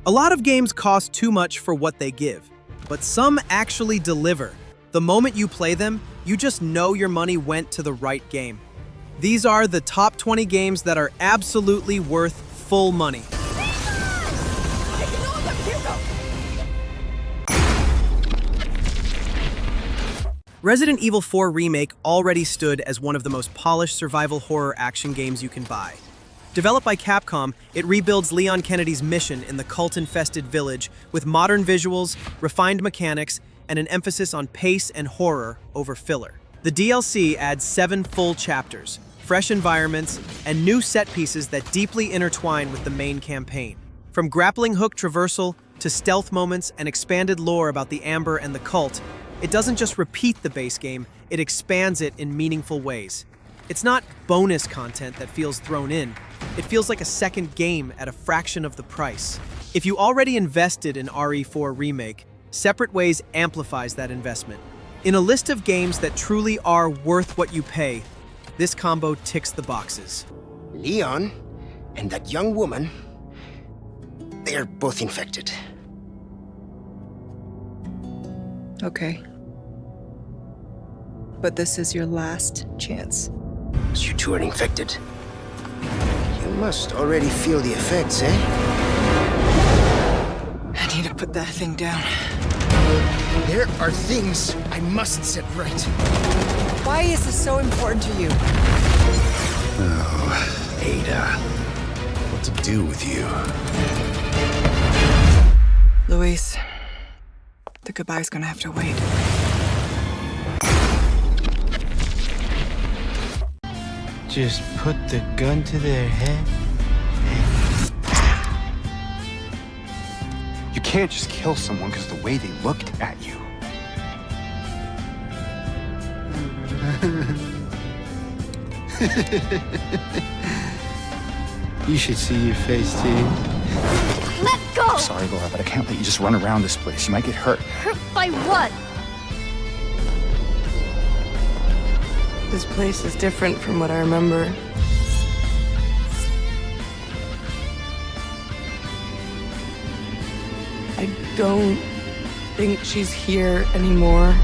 A lot of games cost too much for what they give, but some actually deliver. The moment you play them, you just know your money went to the right game. These are the top 20 games that are absolutely worth full money. Resident Evil 4 Remake already stood as one of the most polished survival horror action games you can buy. Developed by Capcom, it rebuilds Leon Kennedy's mission in the cult-infested village with modern visuals, refined mechanics, and an emphasis on pace and horror over filler. The DLC adds 7 full chapters, fresh environments, and new set pieces that deeply intertwine with the main campaign. From grappling hook traversal to stealth moments and expanded lore about the Amber and the cult, it doesn't just repeat the base game, it expands it in meaningful ways. It's not bonus content that feels thrown in. It feels like a second game at a fraction of the price. If you already invested in RE4 Remake, Separate Ways amplifies that investment. In a list of games that truly are worth what you pay, this combo ticks the boxes. Leon and that young woman, they're both infected. Okay. But this is your last chance. So you two are infected. You must already feel the effects, eh? I need to put that thing down. There are things I must set right. Why is this so important to you? Oh, Ada. What to do with you? Luis, the goodbye's gonna have to wait. Just put the gun to their head. You can't just kill someone because of the way they looked at you. You should see your face, too. Let go! I'm sorry, Laura, but I can't let you just run around this place. You might get hurt. Hurt by what? This place is different from what I remember. I don't think she's here anymore.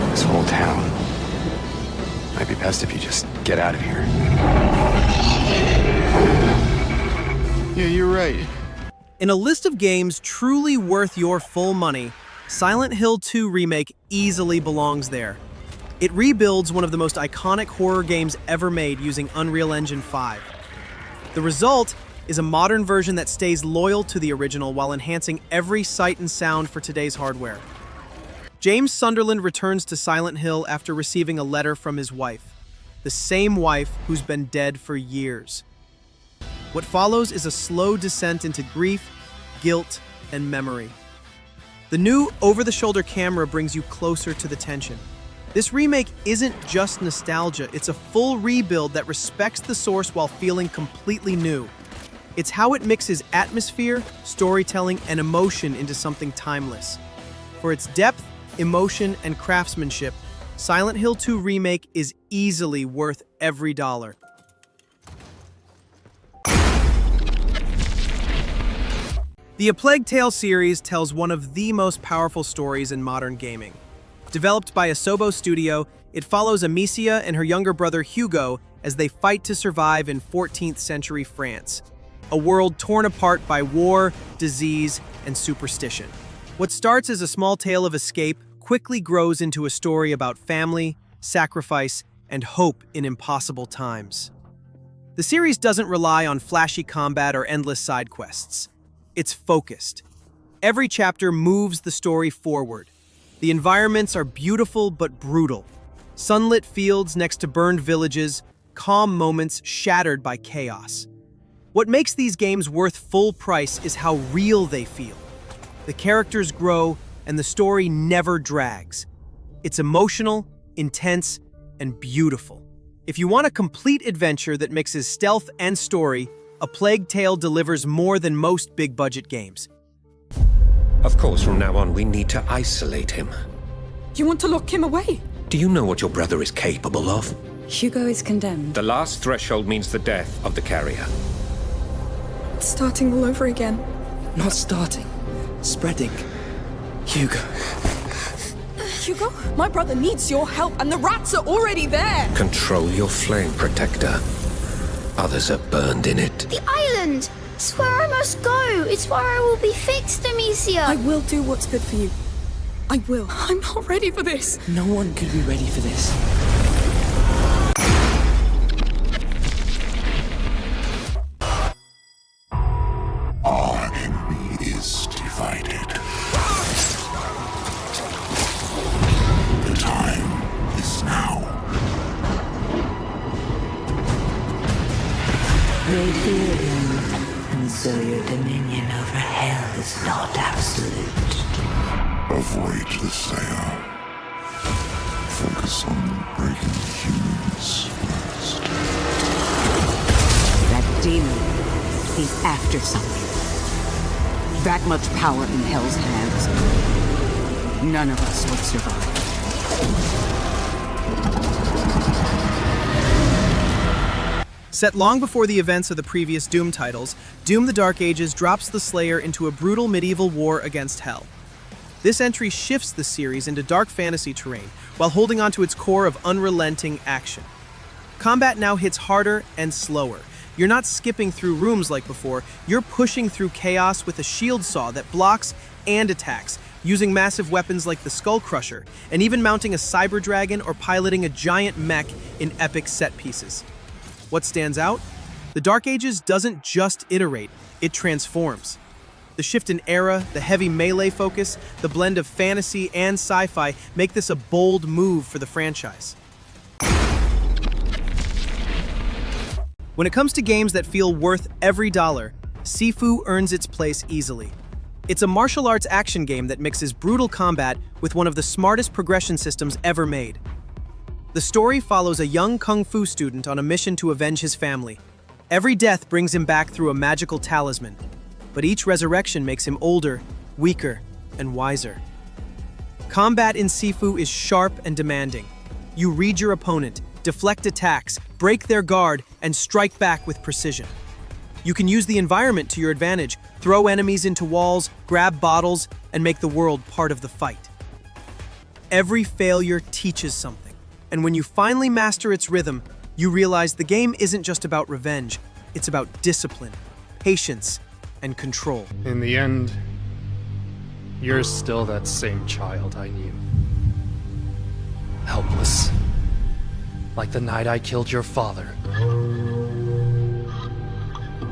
This whole town. Might be best if you just get out of here. Yeah, you're right. In a list of games truly worth your full money, Silent Hill 2 Remake easily belongs there. It rebuilds one of the most iconic horror games ever made using Unreal Engine 5. The result is a modern version that stays loyal to the original while enhancing every sight and sound for today's hardware. James Sunderland returns to Silent Hill after receiving a letter from his wife, the same wife who's been dead for years. What follows is a slow descent into grief, guilt, and memory. The new over-the-shoulder camera brings you closer to the tension. This remake isn't just nostalgia, it's a full rebuild that respects the source while feeling completely new. It's how it mixes atmosphere, storytelling, and emotion into something timeless. For its depth, emotion, and craftsmanship, Silent Hill 2 Remake is easily worth every dollar. The A Plague Tale series tells one of the most powerful stories in modern gaming. Developed by Asobo Studio, it follows Amicia and her younger brother Hugo as they fight to survive in 14th century France, a world torn apart by war, disease, and superstition. What starts as a small tale of escape quickly grows into a story about family, sacrifice, and hope in impossible times. The series doesn't rely on flashy combat or endless side quests. It's focused. Every chapter moves the story forward. The environments are beautiful but brutal. Sunlit fields next to burned villages, calm moments shattered by chaos. What makes these games worth full price is how real they feel. The characters grow, and the story never drags. It's emotional, intense, and beautiful. If you want a complete adventure that mixes stealth and story, A Plague Tale delivers more than most big-budget games. Of course, from now on, we need to isolate him. You want to lock him away? Do you know what your brother is capable of? Hugo is condemned. The last threshold means the death of the carrier. It's starting all over again. Not starting. Spreading. Hugo. Hugo, my brother needs your help, and the rats are already there. Control your flame, Protector. Others are burned in it. The island! It's where I must go. It's where I will be fixed, Amicia. I will do what's good for you. I will. I'm not ready for this. No one could be ready for this. Our enemy is divided. The time is now. They fear him, and so your dominion over hell is not absolute. Avoid the Slayer. Focus on breaking humans first. That demon, he's after something. That much power in Hell's hands. None of us would survive. Set long before the events of the previous Doom titles, Doom the Dark Ages drops the Slayer into a brutal medieval war against Hell. This entry shifts the series into dark fantasy terrain, while holding onto its core of unrelenting action. Combat now hits harder and slower. You're not skipping through rooms like before, you're pushing through chaos with a shield saw that blocks and attacks, using massive weapons like the Skull Crusher, and even mounting a cyber dragon or piloting a giant mech in epic set pieces. What stands out? The Dark Ages doesn't just iterate, it transforms. The shift in era, the heavy melee focus, the blend of fantasy and sci-fi make this a bold move for the franchise. When it comes to games that feel worth every dollar, Sifu earns its place easily. It's a martial arts action game that mixes brutal combat with one of the smartest progression systems ever made. The story follows a young kung fu student on a mission to avenge his family. Every death brings him back through a magical talisman, but each resurrection makes him older, weaker, and wiser. Combat in Sifu is sharp and demanding. You read your opponent, deflect attacks, break their guard, and strike back with precision. You can use the environment to your advantage, throw enemies into walls, grab bottles, and make the world part of the fight. Every failure teaches something, and when you finally master its rhythm, you realize the game isn't just about revenge, it's about discipline, patience, and control. In the end, you're still that same child I knew. Helpless. Like the night I killed your father.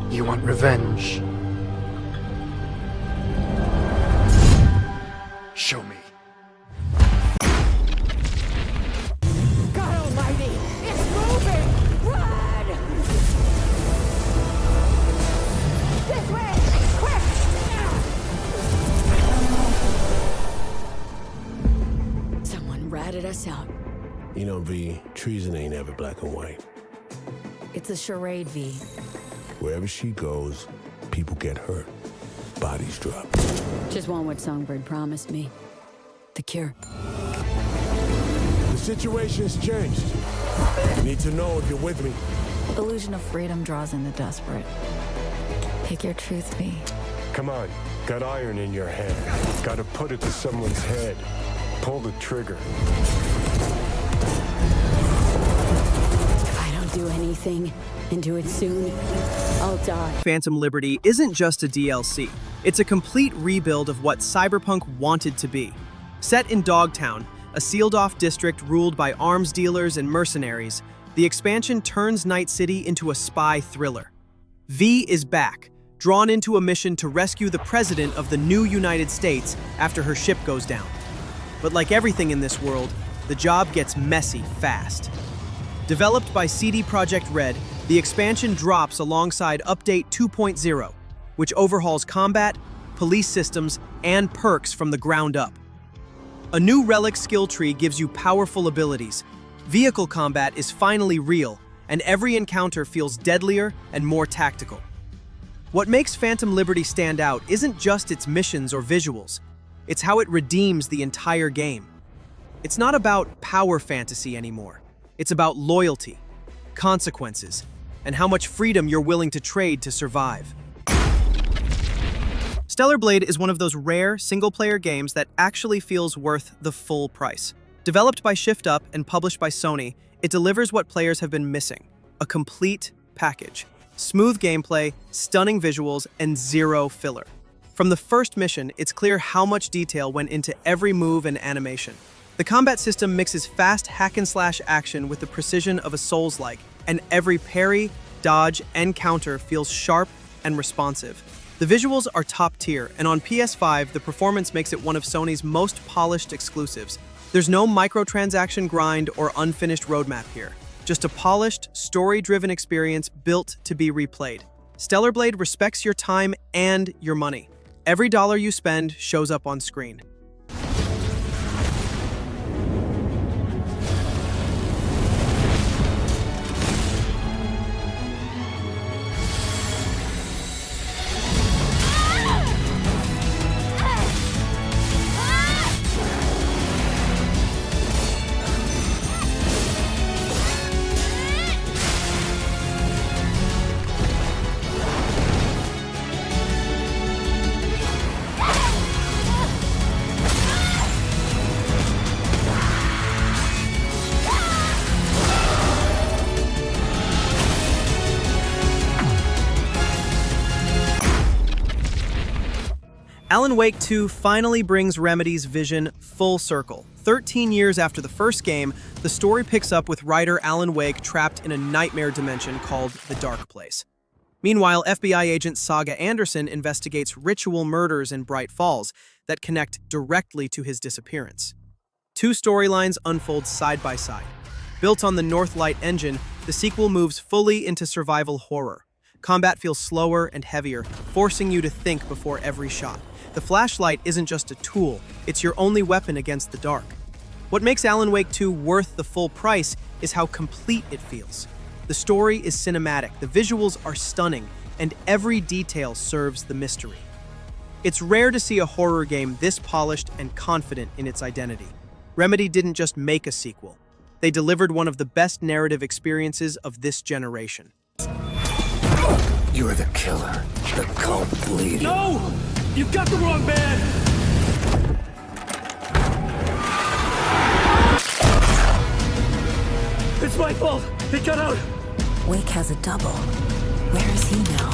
You want revenge? Show me. God almighty! It's moving! Run! This way! Quick! Someone ratted us out. You know, V, treason ain't ever black and white. It's a charade, V. Wherever she goes, people get hurt. Bodies drop. Just want what Songbird promised me. The cure. The situation's changed. You need to know if you're with me. Illusion of freedom draws in the desperate. Pick your truth, V. Come on. Got iron in your head. Gotta put it to someone's head. Pull the trigger. If I don't do anything, and do it soon, I'll die. Phantom Liberty isn't just a DLC. It's a complete rebuild of what Cyberpunk wanted to be. Set in Dogtown, a sealed-off district ruled by arms dealers and mercenaries, the expansion turns Night City into a spy thriller. V is back, drawn into a mission to rescue the president of the new United States after her ship goes down. But like everything in this world, the job gets messy fast. Developed by CD Projekt Red, the expansion drops alongside Update 2.0, which overhauls combat, police systems, and perks from the ground up. A new relic skill tree gives you powerful abilities. Vehicle combat is finally real, and every encounter feels deadlier and more tactical. What makes Phantom Liberty stand out isn't just its missions or visuals, it's how it redeems the entire game. It's not about power fantasy anymore. It's about loyalty, consequences, and how much freedom you're willing to trade to survive. Stellar Blade is one of those rare, single-player games that actually feels worth the full price. Developed by Shift Up and published by Sony, it delivers what players have been missing: a complete package. Smooth gameplay, stunning visuals, and zero filler. From the first mission, it's clear how much detail went into every move and animation. The combat system mixes fast hack-and-slash action with the precision of a Souls-like, and every parry, dodge, and counter feels sharp and responsive. The visuals are top tier, and on PS5, the performance makes it one of Sony's most polished exclusives. There's no microtransaction grind or unfinished roadmap here. Just a polished, story-driven experience built to be replayed. Stellar Blade respects your time and your money. Every dollar you spend shows up on screen. Alan Wake 2 finally brings Remedy's vision full circle. 13 years after the first game, the story picks up with writer Alan Wake trapped in a nightmare dimension called the Dark Place. Meanwhile, FBI agent Saga Anderson investigates ritual murders in Bright Falls that connect directly to his disappearance. Two storylines unfold side by side. Built on the Northlight engine, the sequel moves fully into survival horror. Combat feels slower and heavier, forcing you to think before every shot. The flashlight isn't just a tool, it's your only weapon against the dark. What makes Alan Wake 2 worth the full price is how complete it feels. The story is cinematic, the visuals are stunning, and every detail serves the mystery. It's rare to see a horror game this polished and confident in its identity. Remedy didn't just make a sequel. They delivered one of the best narrative experiences of this generation. You're the killer, the cult leader. No! You've got the wrong man! It's my fault! He got out! Wake has a double. Where is he now?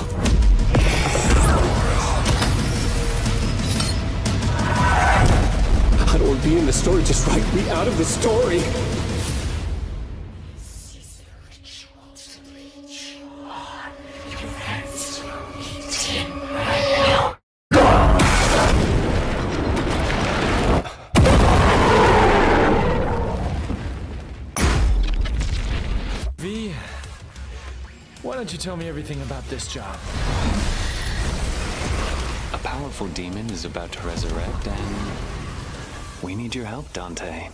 I don't want to be in the story, just write me out of the story! Why don't you tell me everything about this job? A powerful demon is about to resurrect, and we need your help, Dante.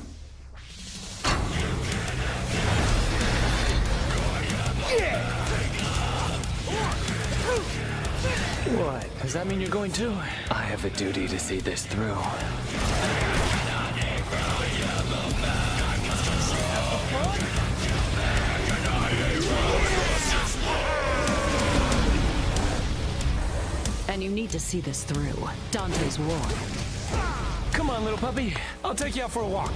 What? Does that mean you're going too? I have a duty to see this through. And you need to see this through. Dante's war. Come on, little puppy. I'll take you out for a walk.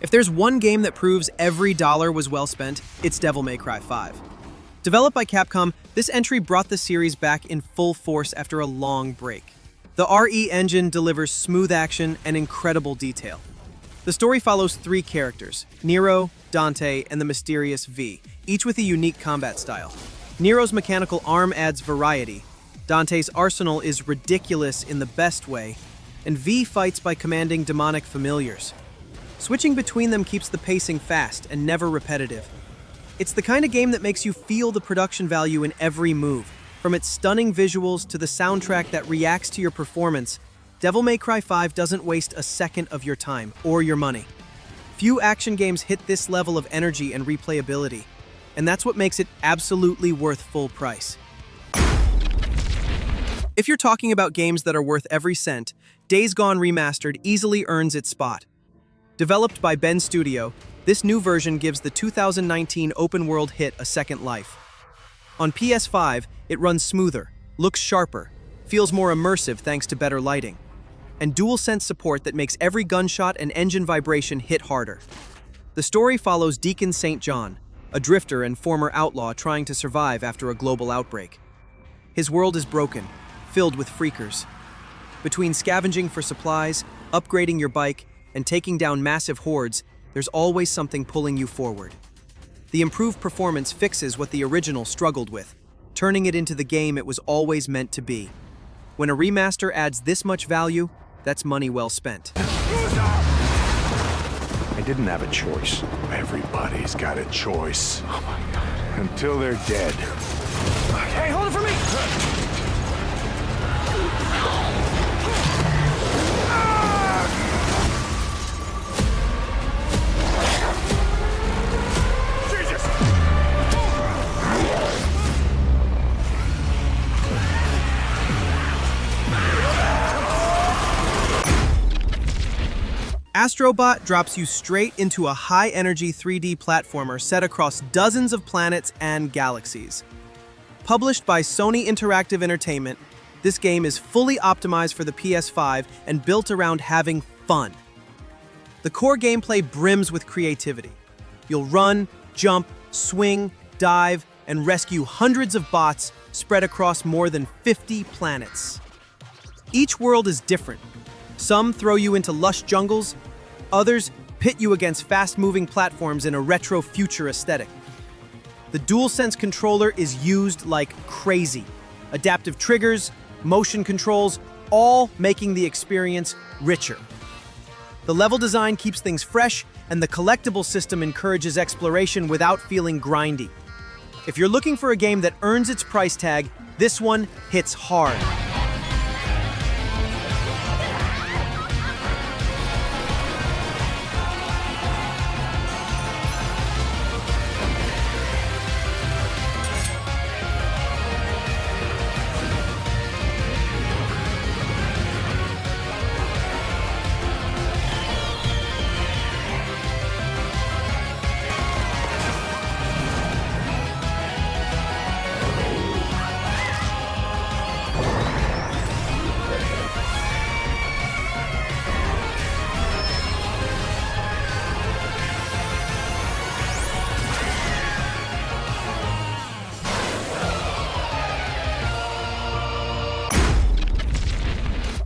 If there's one game that proves every dollar was well spent, it's Devil May Cry 5. Developed by Capcom, this entry brought the series back in full force after a long break. The RE engine delivers smooth action and incredible detail. The story follows three characters, Nero, Dante, and the mysterious V, each with a unique combat style. Nero's mechanical arm adds variety, Dante's arsenal is ridiculous in the best way, and V fights by commanding demonic familiars. Switching between them keeps the pacing fast and never repetitive. It's the kind of game that makes you feel the production value in every move. From its stunning visuals to the soundtrack that reacts to your performance, Devil May Cry 5 doesn't waste a second of your time or your money. Few action games hit this level of energy and replayability, and that's what makes it absolutely worth full price. If you're talking about games that are worth every cent, Days Gone Remastered easily earns its spot. Developed by Ben Studio, this new version gives the 2019 open-world hit a second life. On PS5, it runs smoother, looks sharper, feels more immersive thanks to better lighting, and DualSense support that makes every gunshot and engine vibration hit harder. The story follows Deacon St. John, a drifter and former outlaw trying to survive after a global outbreak. His world is broken, filled with freakers. Between scavenging for supplies, upgrading your bike, and taking down massive hordes, there's always something pulling you forward. The improved performance fixes what the original struggled with, turning it into the game it was always meant to be. When a remaster adds this much value, that's money well spent. I didn't have a choice. Everybody's got a choice. Oh my God. Until they're dead. Hey, hold it for me! Astro Bot drops you straight into a high-energy 3D platformer set across dozens of planets and galaxies. Published by Sony Interactive Entertainment, this game is fully optimized for the PS5 and built around having fun. The core gameplay brims with creativity. You'll run, jump, swing, dive, and rescue hundreds of bots spread across more than 50 planets. Each world is different. Some throw you into lush jungles, others pit you against fast-moving platforms in a retro future aesthetic. The DualSense controller is used like crazy. Adaptive triggers, motion controls, all making the experience richer. The level design keeps things fresh, and the collectible system encourages exploration without feeling grindy. If you're looking for a game that earns its price tag, this one hits hard.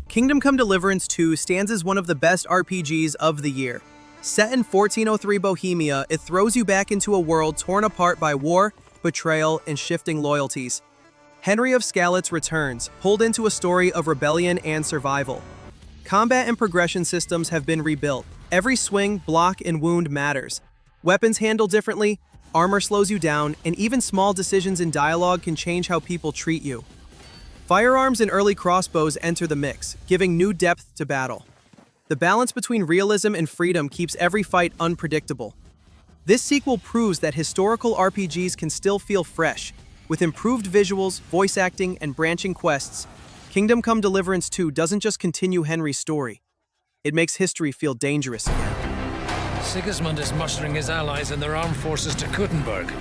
Kingdom Come Deliverance 2 stands as one of the best RPGs of the year. Set in 1403 Bohemia, it throws you back into a world torn apart by war, betrayal, and shifting loyalties. Henry of Skalitz returns, pulled into a story of rebellion and survival. Combat and progression systems have been rebuilt. Every swing, block, and wound matters. Weapons handle differently, armor slows you down, and even small decisions in dialogue can change how people treat you. Firearms and early crossbows enter the mix, giving new depth to battle. The balance between realism and freedom keeps every fight unpredictable. This sequel proves that historical RPGs can still feel fresh. With improved visuals, voice acting, and branching quests, Kingdom Come Deliverance 2 doesn't just continue Henry's story. It makes history feel dangerous again. Sigismund is mustering his allies and their armed forces to Kuttenberg.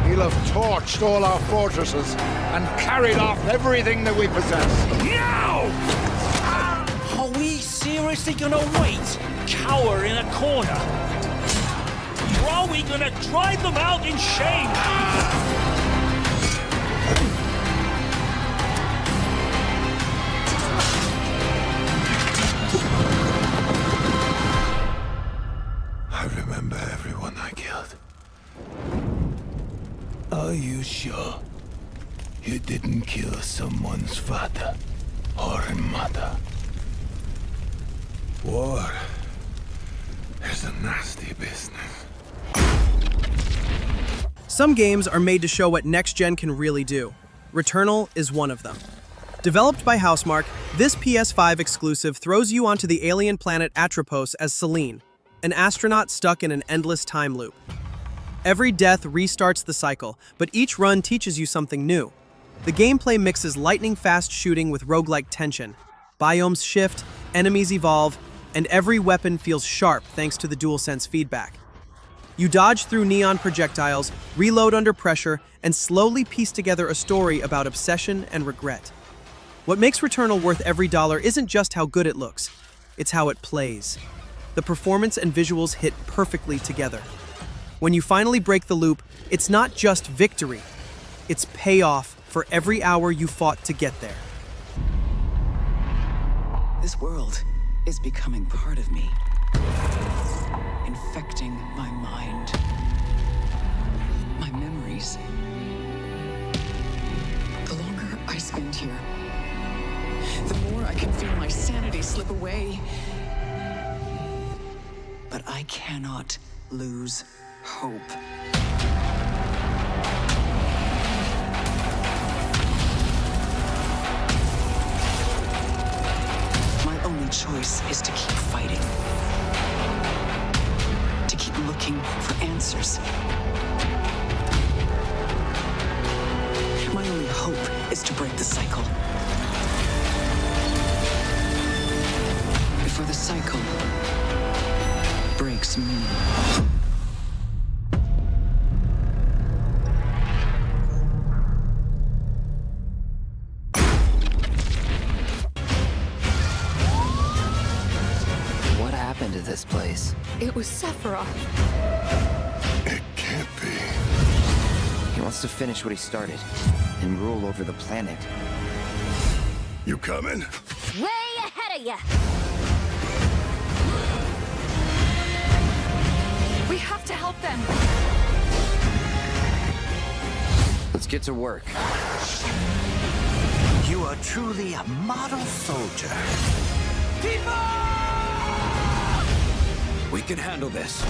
He'll have torched all our fortresses and carried off everything that we possess. Now! Are we seriously gonna wait? Cower in a corner? Or are we gonna drive them out in shame? I remember everyone I killed. Are you sure you didn't kill someone's father or mother? War is a nasty business. Some games are made to show what next-gen can really do. Returnal is one of them. Developed by Housemarque, this PS5 exclusive throws you onto the alien planet Atropos as Celine, an astronaut stuck in an endless time loop. Every death restarts the cycle, but each run teaches you something new. The gameplay mixes lightning-fast shooting with roguelike tension. Biomes shift, enemies evolve, and every weapon feels sharp thanks to the DualSense feedback. You dodge through neon projectiles, reload under pressure, and slowly piece together a story about obsession and regret. What makes Returnal worth every dollar isn't just how good it looks, it's how it plays. The performance and visuals hit perfectly together. When you finally break the loop, it's not just victory, it's payoff for every hour you fought to get there. This world is becoming part of me, infecting my mind, my memories. The longer I spend here, the more I can feel my sanity slip away. But I cannot lose hope. My only choice is to keep fighting. To keep looking for answers. My only hope is to break the cycle. Before the cycle breaks me. What happened to this place? It was Sephiroth. It can't be. He wants to finish what he started and rule over the planet. You coming? Way ahead of ya! We have to help them. Let's get to work. You are truly a model soldier. We can handle this.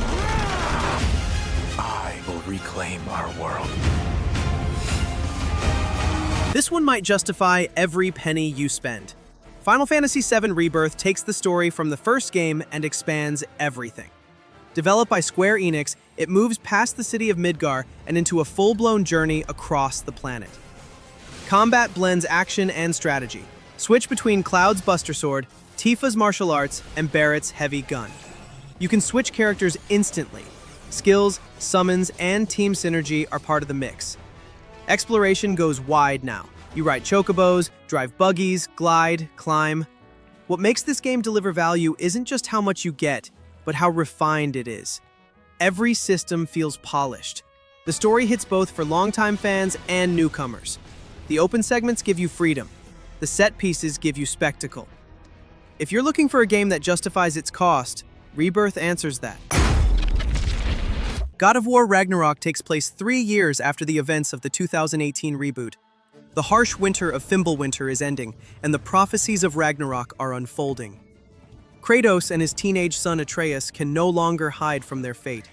I will reclaim our world. This one might justify every penny you spend. Final Fantasy VII Rebirth takes the story from the first game and expands everything. Developed by Square Enix, it moves past the city of Midgar and into a full-blown journey across the planet. Combat blends action and strategy. Switch between Cloud's Buster Sword, Tifa's martial arts, and Barrett's heavy gun. You can switch characters instantly. Skills, summons, and team synergy are part of the mix. Exploration goes wide now. You ride chocobos, drive buggies, glide, climb. What makes this game deliver value isn't just how much you get, but how refined it is. Every system feels polished. The story hits both for longtime fans and newcomers. The open segments give you freedom. The set pieces give you spectacle. If you're looking for a game that justifies its cost, Rebirth answers that. God of War Ragnarök takes place 3 years after the events of the 2018 reboot. The harsh winter of Fimbulwinter is ending, and the prophecies of Ragnarök are unfolding. Kratos and his teenage son Atreus can no longer hide from their fate.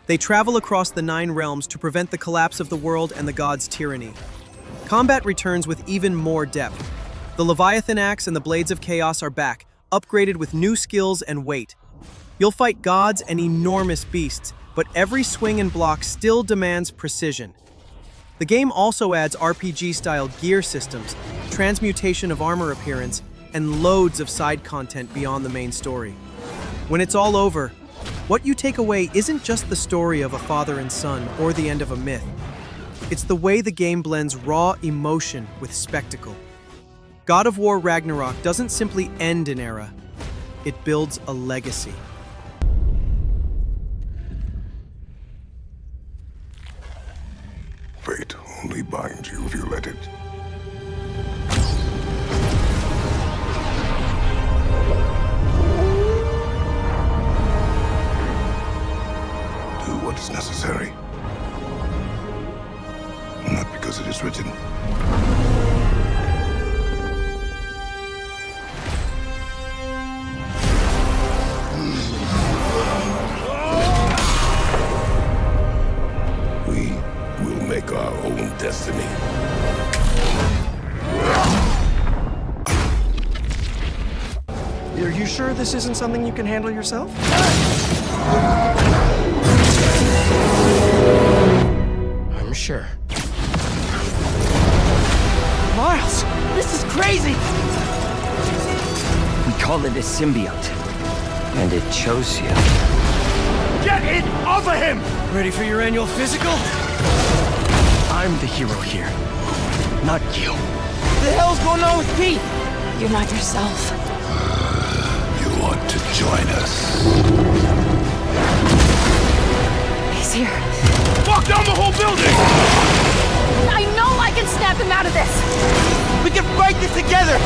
They travel across the 9 realms to prevent the collapse of the world and the gods' tyranny. Combat returns with even more depth. The Leviathan Axe and the Blades of Chaos are back, upgraded with new skills and weight. You'll fight gods and enormous beasts, but every swing and block still demands precision. The game also adds RPG-style gear systems, transmutation of armor appearance, and loads of side content beyond the main story. When it's all over, what you take away isn't just the story of a father and son or the end of a myth. It's the way the game blends raw emotion with spectacle. God of War Ragnarök doesn't simply end an era, it builds a legacy. Fate only binds you if you let it. Do what is necessary. Not because it is written. We will make our own destiny. Are you sure this isn't something you can handle yourself? I'm sure. Miles, this is crazy! We call it a symbiote, and it chose you. Get it off of him! Ready for your annual physical? I'm the hero here, not you. What the hell's going on with Pete? You're not yourself. You want to join us? He's here. Fuck down the whole building! I know I can snap him out of this! We can fight this together!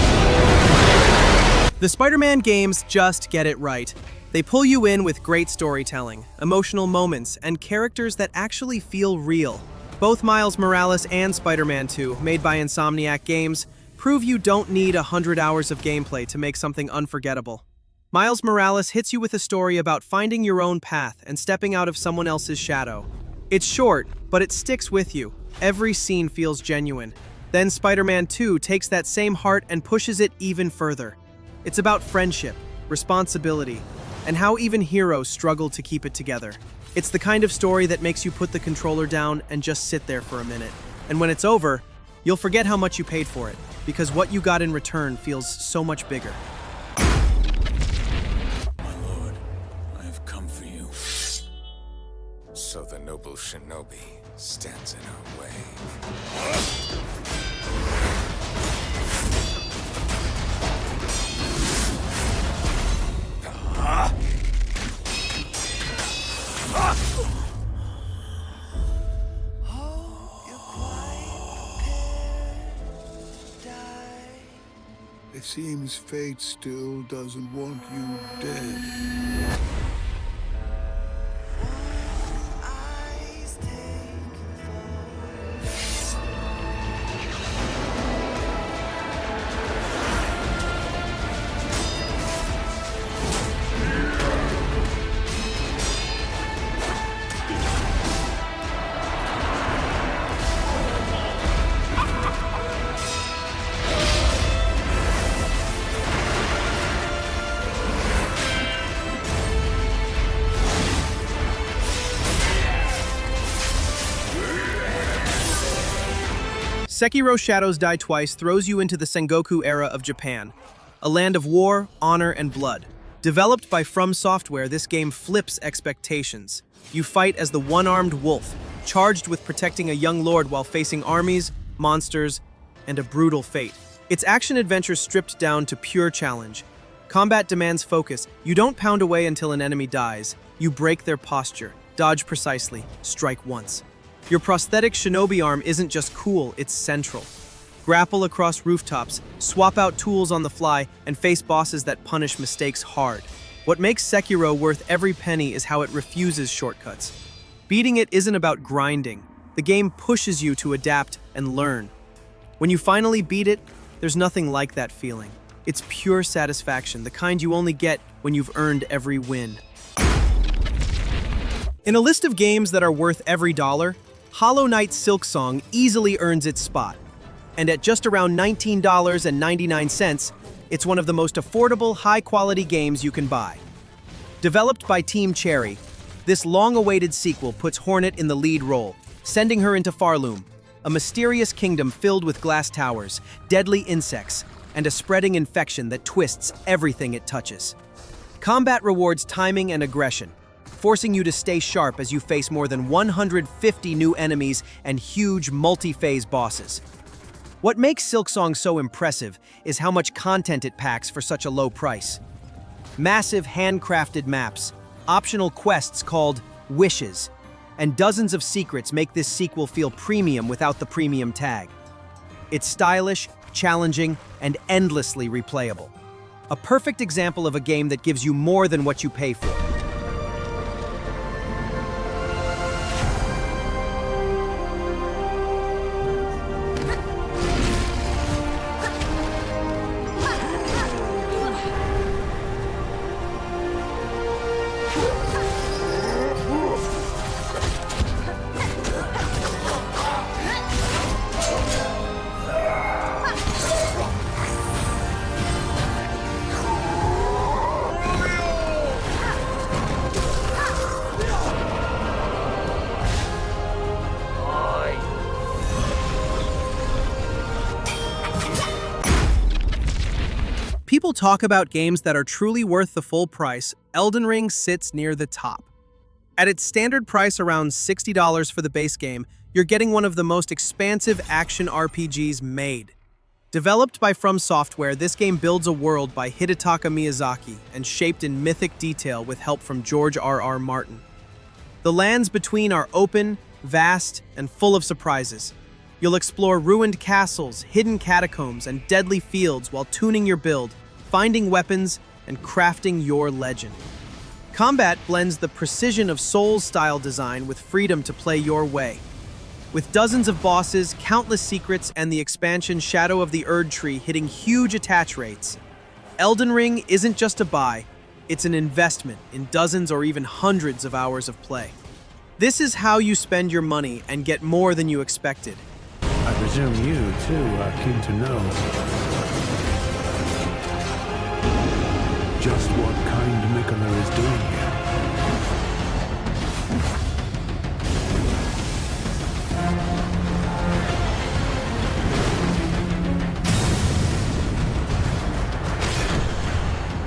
The Spider-Man games just get it right. They pull you in with great storytelling, emotional moments, and characters that actually feel real. Both Miles Morales and Spider-Man 2, made by Insomniac Games, prove you don't need 100 hours of gameplay to make something unforgettable. Miles Morales hits you with a story about finding your own path and stepping out of someone else's shadow. It's short, but it sticks with you. Every scene feels genuine. Then Spider-Man 2 takes that same heart and pushes it even further. It's about friendship, responsibility, and how even heroes struggle to keep it together. It's the kind of story that makes you put the controller down and just sit there for a minute. And when it's over, you'll forget how much you paid for it, because what you got in return feels so much bigger. My lord, I have come for you. So the noble shinobi stands in our way. It seems fate still doesn't want you dead. Sekiro Shadows Die Twice throws you into the Sengoku era of Japan, a land of war, honor, and blood. Developed by From Software, this game flips expectations. You fight as the one-armed wolf, charged with protecting a young lord while facing armies, monsters, and a brutal fate. It's action-adventure stripped down to pure challenge. Combat demands focus. You don't pound away until an enemy dies. You break their posture, dodge precisely, strike once. Your prosthetic shinobi arm isn't just cool, it's central. Grapple across rooftops, swap out tools on the fly, and face bosses that punish mistakes hard. What makes Sekiro worth every penny is how it refuses shortcuts. Beating it isn't about grinding. The game pushes you to adapt and learn. When you finally beat it, there's nothing like that feeling. It's pure satisfaction, the kind you only get when you've earned every win. In a list of games that are worth every dollar, Hollow Knight's Silksong easily earns its spot. And at just around $19.99, it's one of the most affordable, high-quality games you can buy. Developed by Team Cherry, this long-awaited sequel puts Hornet in the lead role, sending her into Farloom, a mysterious kingdom filled with glass towers, deadly insects, and a spreading infection that twists everything it touches. Combat rewards timing and aggression, forcing you to stay sharp as you face more than 150 new enemies and huge multi-phase bosses. What makes Silksong so impressive is how much content it packs for such a low price. Massive handcrafted maps, optional quests called wishes, and dozens of secrets make this sequel feel premium without the premium tag. It's stylish, challenging, and endlessly replayable. A perfect example of a game that gives you more than what you pay for. People talk about games that are truly worth the full price. Elden Ring sits near the top. At its standard price around $60 for the base game, you're getting one of the most expansive action RPGs made. Developed by From Software, this game builds a world by Hidetaka Miyazaki and shaped in mythic detail with help from George R.R. Martin. The lands between are open, vast, and full of surprises. You'll explore ruined castles, hidden catacombs, and deadly fields while tuning your build, finding weapons, and crafting your legend. Combat blends the precision of Souls-style design with freedom to play your way. With dozens of bosses, countless secrets, and the expansion Shadow of the Erd Tree hitting huge attach rates, Elden Ring isn't just a buy, it's an investment in dozens or even hundreds of hours of play. This is how you spend your money and get more than you expected. I presume you, too, are keen to know just what kind Mikola is doing here.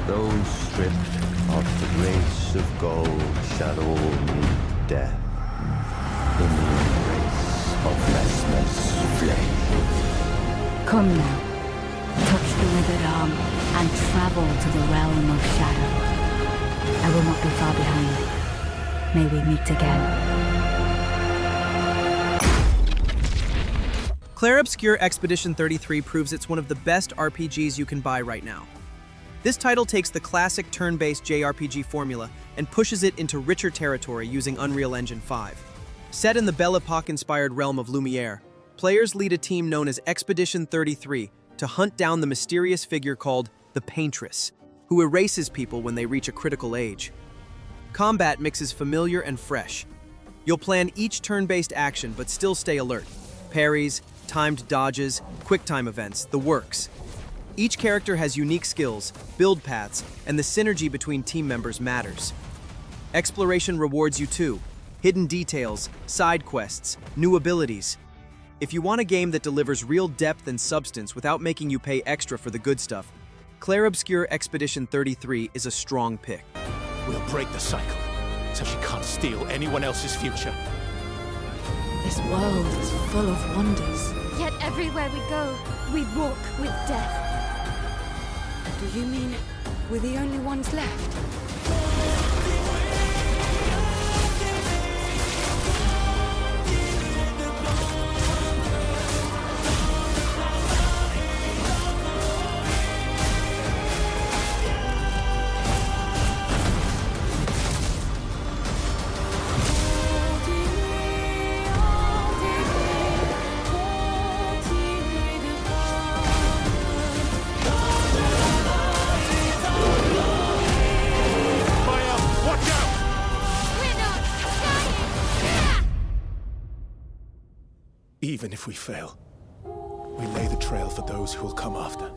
Those stripped of the grace of gold shall all meet death in the embrace of restless flame. Come now. Touch the withered arm and travel to the realm of shadow. I will not be far behind. May we meet again. Clair Obscur Expedition 33 proves it's one of the best RPGs you can buy right now. This title takes the classic turn-based JRPG formula and pushes it into richer territory using Unreal Engine 5. Set in the Belle Epoque-inspired realm of Lumiere, players lead a team known as Expedition 33 to hunt down the mysterious figure called the Paintress, who erases people when they reach a critical age. Combat mixes familiar and fresh. You'll plan each turn-based action but still stay alert. Parries, timed dodges, quick-time events, the works. Each character has unique skills, build paths, and the synergy between team members matters. Exploration rewards you too. Hidden details, side quests, new abilities. If you want a game that delivers real depth and substance without making you pay extra for the good stuff, Clair Obscur Expedition 33 is a strong pick. We'll break the cycle, so she can't steal anyone else's future. This world is full of wonders. Yet everywhere we go, we walk with death. Do you mean we're the only ones left? Even if we fail, we lay the trail for those who will come after.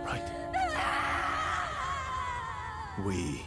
Right? We